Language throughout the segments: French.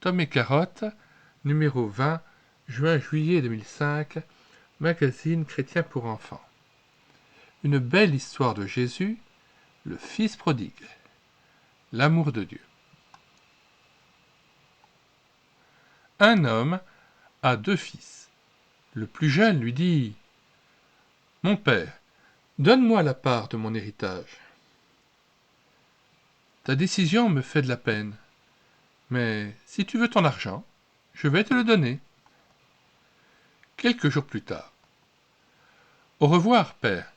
Tom et Carotte, numéro 20, juin-juillet 2005, magazine chrétien pour enfants. Une belle histoire de Jésus, le Fils prodigue, l'amour de Dieu. Un homme a 2 fils. Le plus jeune lui dit « Mon père, donne-moi la part de mon héritage. Ta décision me fait de la peine, mais si tu veux ton argent, je vais te le donner. » Quelques jours plus tard. « Au revoir, père.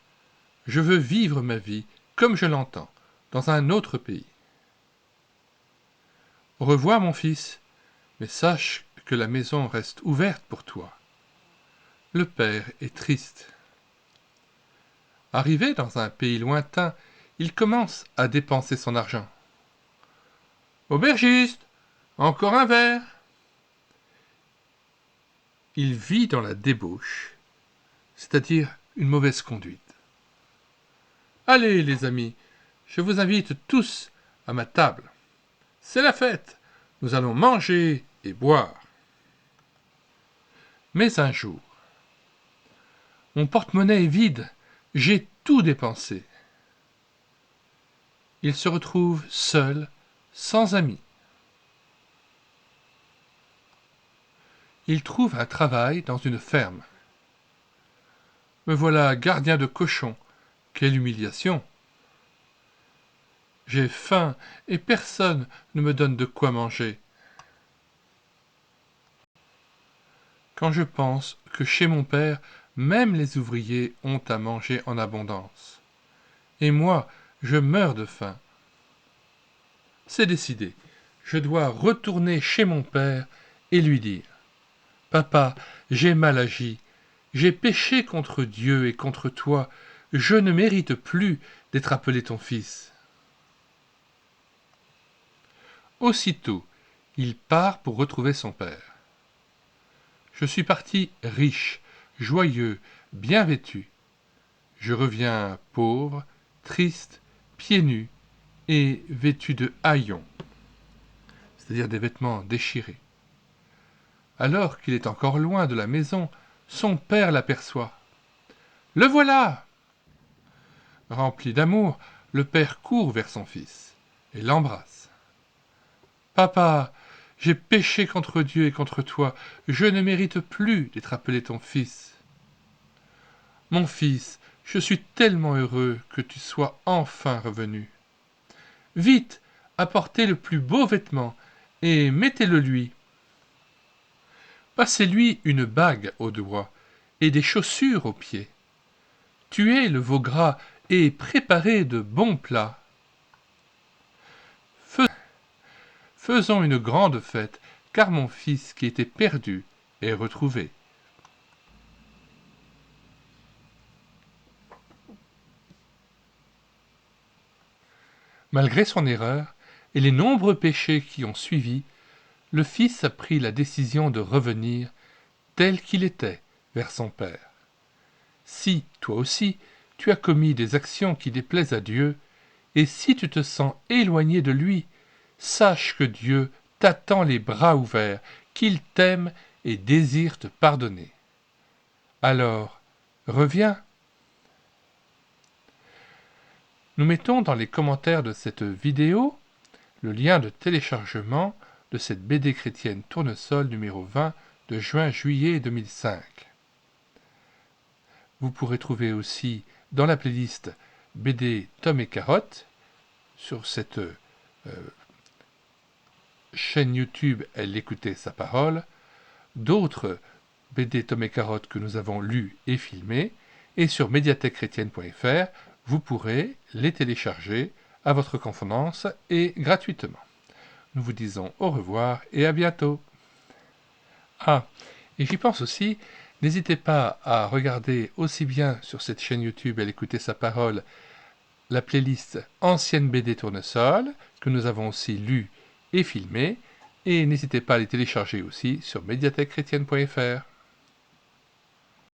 Je veux vivre ma vie comme je l'entends, dans un autre pays. »« Au revoir, mon fils, mais sache que la maison reste ouverte pour toi. » Le père est triste. Arrivé dans un pays lointain, il commence à dépenser son argent. « Aubergiste, encore un verre !» Il vit dans la débauche, c'est-à-dire une mauvaise conduite. « Allez, les amis, je vous invite tous à ma table. C'est la fête, nous allons manger et boire. » Mais un jour, mon porte-monnaie est vide, j'ai tout dépensé. Il se retrouve seul, sans amis. Il trouve un travail dans une ferme. Me voilà gardien de cochons. Quelle humiliation! J'ai faim et personne ne me donne de quoi manger. Quand je pense que chez mon père, même les ouvriers ont à manger en abondance. Et moi, je meurs de faim. C'est décidé. Je dois retourner chez mon père et lui dire « Papa, j'ai mal agi. J'ai péché contre Dieu et contre toi. Je ne mérite plus d'être appelé ton fils. » Aussitôt, il part pour retrouver son père. Je suis parti riche, joyeux, bien vêtu. Je reviens pauvre, triste, pieds nus et vêtu de haillons, c'est-à-dire des vêtements déchirés. Alors qu'il est encore loin de la maison, son père l'aperçoit. « Le voilà !» Rempli d'amour, le père court vers son fils et l'embrasse. « Papa, j'ai péché contre Dieu et contre toi, je ne mérite plus d'être appelé ton fils. »« Mon fils, je suis tellement heureux que tu sois enfin revenu. Vite, apportez le plus beau vêtement et mettez-le lui. Passez-lui une bague au doigt et des chaussures aux pieds. Tuez le veau gras et préparez de bons plats. Faisons une grande fête, car mon fils qui était perdu est retrouvé. » Malgré son erreur et les nombreux péchés qui ont suivi, le fils a pris la décision de revenir, tel qu'il était, vers son père. Si, toi aussi, tu as commis des actions qui déplaisent à Dieu, et si tu te sens éloigné de lui, sache que Dieu t'attend les bras ouverts, qu'il t'aime et désire te pardonner. Alors, reviens. Nous mettons dans les commentaires de cette vidéo le lien de téléchargement de cette BD chrétienne Tournesol numéro 20 de juin-juillet 2005. Vous pourrez trouver aussi dans la playlist BD Tom et Carotte sur cette chaîne YouTube Elle écoutait sa parole, d'autres BD Tom et Carotte que nous avons lus et filmés, et sur médiathèquechrétienne.fr, vous pourrez les télécharger à votre convenance et gratuitement. Nous vous disons au revoir et à bientôt. Ah, et j'y pense aussi, n'hésitez pas à regarder aussi bien sur cette chaîne YouTube Elle écoutait sa parole la playlist Ancienne BD Tournesol, que nous avons aussi lu et filmé, et n'hésitez pas à les télécharger aussi sur médiathèquechrétienne.fr.